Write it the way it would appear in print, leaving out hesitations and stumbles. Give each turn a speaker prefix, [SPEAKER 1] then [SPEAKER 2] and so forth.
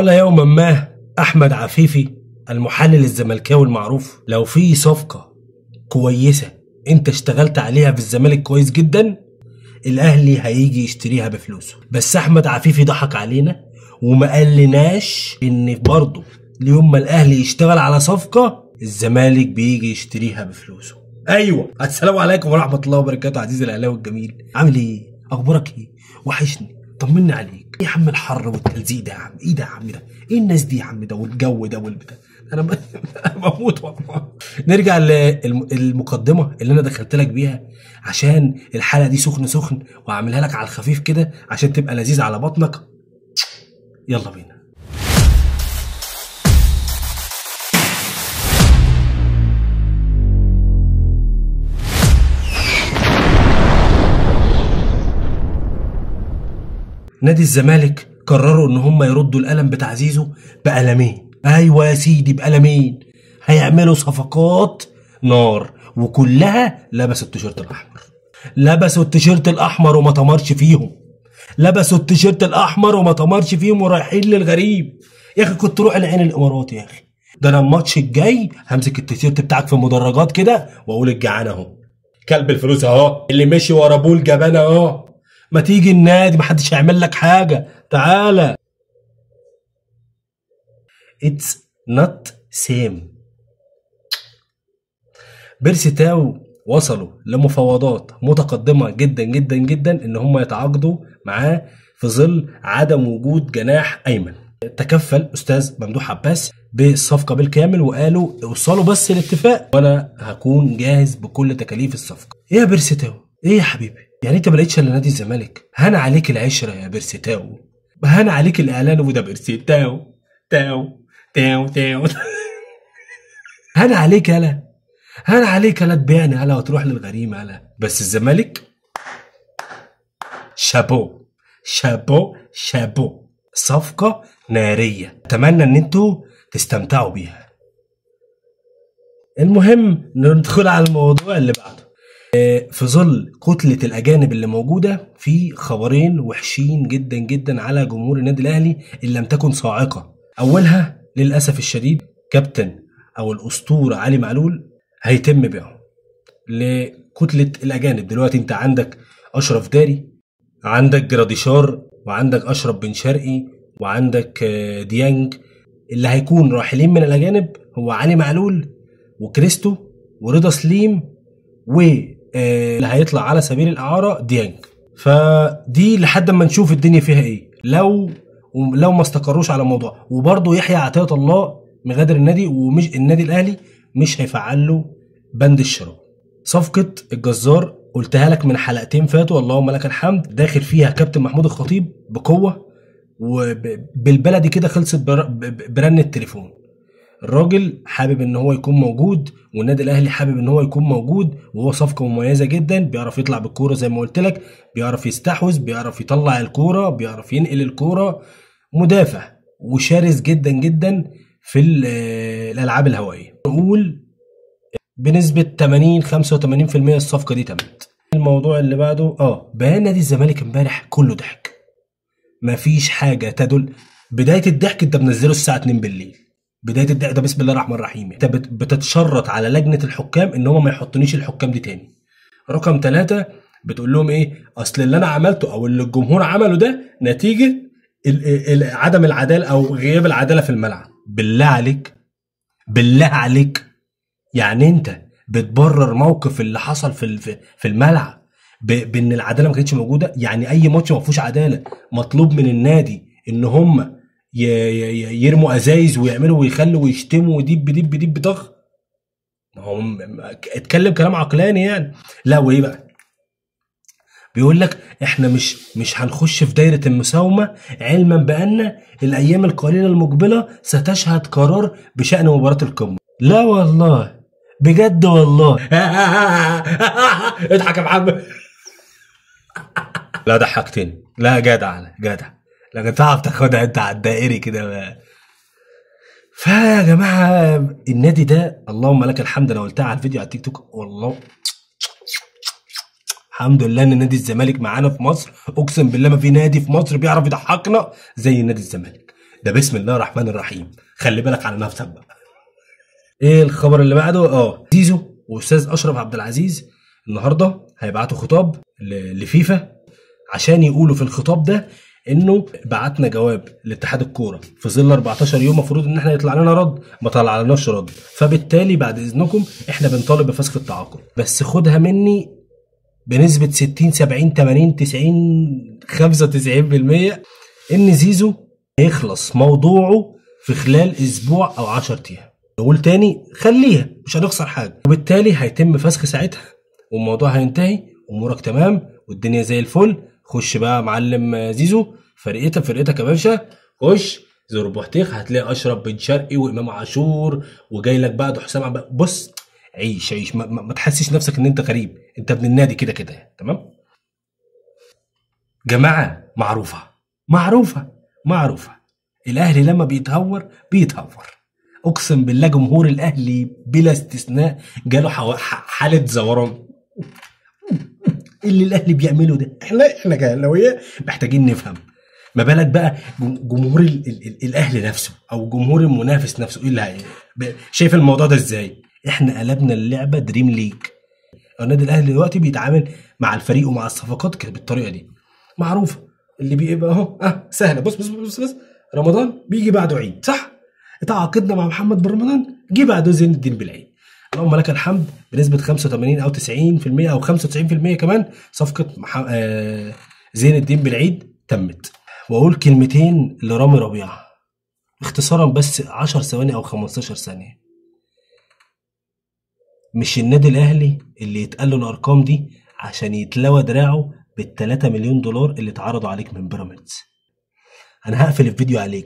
[SPEAKER 1] قال يوما ما أحمد عفيفي المحلل الزملكاوي المعروف: لو في صفقة كويسة أنت اشتغلت عليها في الزمالك كويس جدا، الأهلي هيجي يشتريها بفلوسه. بس أحمد عفيفي ضحك علينا وما قالناش إن برضه اليوم ما الأهلي يشتغل على صفقة الزمالك بيجي يشتريها بفلوسه. أيوه، السلام عليكم ورحمة الله وبركاته. عزيزي الأهلاوي الجميل، عامل إيه؟ أخبارك إيه؟ وحشني، طمني عليك. إيه يا عم الحر والتلزيق ده يا عم؟ إيه ده يا عم ده؟ إيه الناس دي يا عم ده والجو ده والبتاع؟ أنا بموت والله. نرجع للمقدمة اللي أنا دخلت لك بيها عشان الحلقة دي سخن وأعملها لك على الخفيف كده عشان تبقى لذيذ على بطنك. يلا بينا. نادي الزمالك قرروا ان هم يردوا القلم بتاع زيزو بقلمين. ايوه يا سيدي، بقلمين. هيعملوا صفقات نار وكلها لبسوا التيشيرت الاحمر. لبسوا التيشيرت الاحمر وما تمرش فيهم. لبسوا التيشيرت الاحمر وما تمرش فيهم ورايحين للغريب. يا اخي كنت روح العين الامارات يا اخي. ده انا الماتش الجاي همسك التيشيرت بتاعك في المدرجات كده واقول الجعان اهو، كلب الفلوس اهو، اللي مشي ورا ابوه الجبان اهو، ما تيجي النادي محدش هيعمل لك حاجة، تعالى. It's not same. بيرسي تاو وصلوا لمفاوضات متقدمة جدا جدا جدا ان هم يتعاقدوا معاه في ظل عدم وجود جناح ايمن. تكفل استاذ ممدوح عباس بالصفقة بالكامل وقالوا اوصلوا بس الاتفاق وانا هكون جاهز بكل تكاليف الصفقة. ايه يا بيرسي تاو؟ ايه يا حبيبي؟ يعني انت ما لقيتش الا نادي الزمالك؟ هان عليك العشره يا بيرسي تاو، هان عليك الاعلان وده بيرسي تاو تاو تاو تاو. هان عليك يالا، هان عليك يالا، تبيعني يالا وتروح للغريم يالا. بس الزمالك شابو شابو شابو، صفقه ناريه، اتمنى ان انتوا تستمتعوا بيها. المهم ندخل على الموضوع اللي بعده. في ظل كتلة الأجانب اللي موجودة، في خبرين وحشين جدا جدا على جمهور النادي الأهلي إن لم تكن صاعقة. أولها للأسف الشديد كابتن أو الأسطورة علي معلول هيتم بيعه لكتلة الأجانب. دلوقتي أنت عندك أشرف داري، عندك جراديشار، وعندك أشرف بن شرقي، وعندك ديانج. اللي هيكون راحلين من الأجانب هو علي معلول وكريستو ورضا سليم، واللي هيطلع على سبيل الاعاره ديانج. فدي لحد ما نشوف الدنيا فيها ايه لو ما استقروش على الموضوع. وبرضه يحيى عطيه الله مغادر النادي، ومش النادي الاهلي مش هيفعل له بند الشراء. صفقه الجزار قلتها لك من حلقتين فاتوا، اللهم لك الحمد، داخل فيها كابتن محمود الخطيب بقوه، وبالبلدي كده خلصت برن التليفون. الراجل حابب ان هو يكون موجود، والنادي الاهلي حابب ان هو يكون موجود، وهو صفقه مميزه جدا. بيعرف يطلع بالكوره زي ما قلت لك، بيعرف يستحوذ، بيعرف يطلع الكوره، بيعرف ينقل الكوره، مدافع وشرس جدا جدا في الالعاب الهوائيه. نقول بنسبه 80-85% الصفقه دي تمت. الموضوع اللي بعده بيان نادي الزمالك امبارح كله ضحك، مفيش حاجه تدل. بدايه الضحك انت منزله الساعه 2 بالليل. بدايه الضحك ده بسم الله الرحمن الرحيم. انت بتتشرط على لجنه الحكام ان هم ما يحطونيش الحكام دي تاني. رقم 3 بتقول لهم ايه؟ اصل اللي انا عملته او اللي الجمهور عمله ده نتيجه عدم العداله او غياب العداله في الملعب. بالله عليك، بالله عليك، يعني انت بتبرر موقف اللي حصل في الملعب بان العداله ما كانتش موجوده؟ يعني اي ماتش ما فيهوش عداله مطلوب من النادي ان هم يرموا ازايز ويعملوا ويخلوا ويشتموا وديب ديب ديب ضغ؟ ما هو اتكلم كلام عقلاني يعني. لا، وايه بقى؟ بيقول لك احنا مش هنخش في دايره المساومه، علما بان الايام القليله المقبله ستشهد قرار بشان مباراه القمه. لا والله، بجد والله. اضحك يا محمد. لا ضحكتني، لا جدع جدع، لكن تعرف تاخدها انت على الدائري كده. فيا جماعه النادي ده اللهم لك الحمد، انا قلتها على الفيديو على التيك توك والله، الحمد لله ان نادي الزمالك معانا في مصر. اقسم بالله ما في نادي في مصر بيعرف يضحكنا زي نادي الزمالك. ده بسم الله الرحمن الرحيم، خلي بالك على نفسك بقى. ايه الخبر اللي بعده؟ زيزو واستاذ اشرف عبد العزيز النهارده هيبعتوا خطاب لفيفا عشان يقولوا في الخطاب ده انه بعتنا جواب لاتحاد الكوره في ظل 14 يوم المفروض ان احنا يطلع لنا رد، ما طلعناش رد، فبالتالي بعد اذنكم احنا بنطالب بفسخ التعاقد، بس خدها مني بنسبه 60 70 80 90 95% ان زيزو هيخلص موضوعه في خلال اسبوع او 10 ايام. نقول تاني خليها، مش هنخسر حاجه، وبالتالي هيتم فسخ ساعتها والموضوع هينتهي، امورك تمام والدنيا زي الفل. خش بقى يا معلم زيزو، فرقتك يا باشا، خش زور بوحتيخ، هتلاقي اشرف بن شرقي وامام عاشور وجاي لك بعده حسام عبد. بص عيش ما تحسش نفسك ان انت غريب، انت ابن النادي كده تمام. جماعه معروفه الاهلي لما بيتهور اقسم بالله جمهور الاهلي بلا استثناء جاله حاله زوران. اللي الاهلي بيعمله ده احنا كاهلاويه محتاجين نفهم، ما بالك بقى جمهور الاهلي نفسه او جمهور المنافس نفسه، ايه اللي شايف الموضوع ده ازاي؟ احنا قلبنا اللعبه دريم ليج. النادي الاهلي دلوقتي بيتعامل مع الفريق ومع الصفقات كده بالطريقه دي، معروفه اللي بيبقى اهو سهله. بص رمضان بيجي بعده عيد، صح؟ تعاقدنا مع محمد بن رمضان، جه بعده زين الدين بالعيد، اللهم لك الحمد بنسبه 85 او 90% او 95% كمان صفقه زين الدين بالعيد تمت. واقول كلمتين لرامي ربيعه اختصارا بس 10 ثواني او 15 ثانيه. مش النادي الاهلي اللي يتقال له الارقام دي عشان يتلوى دراعه بال3 مليون دولار اللي اتعرضوا عليك من بيراميدز. انا هقفل الفيديو عليك.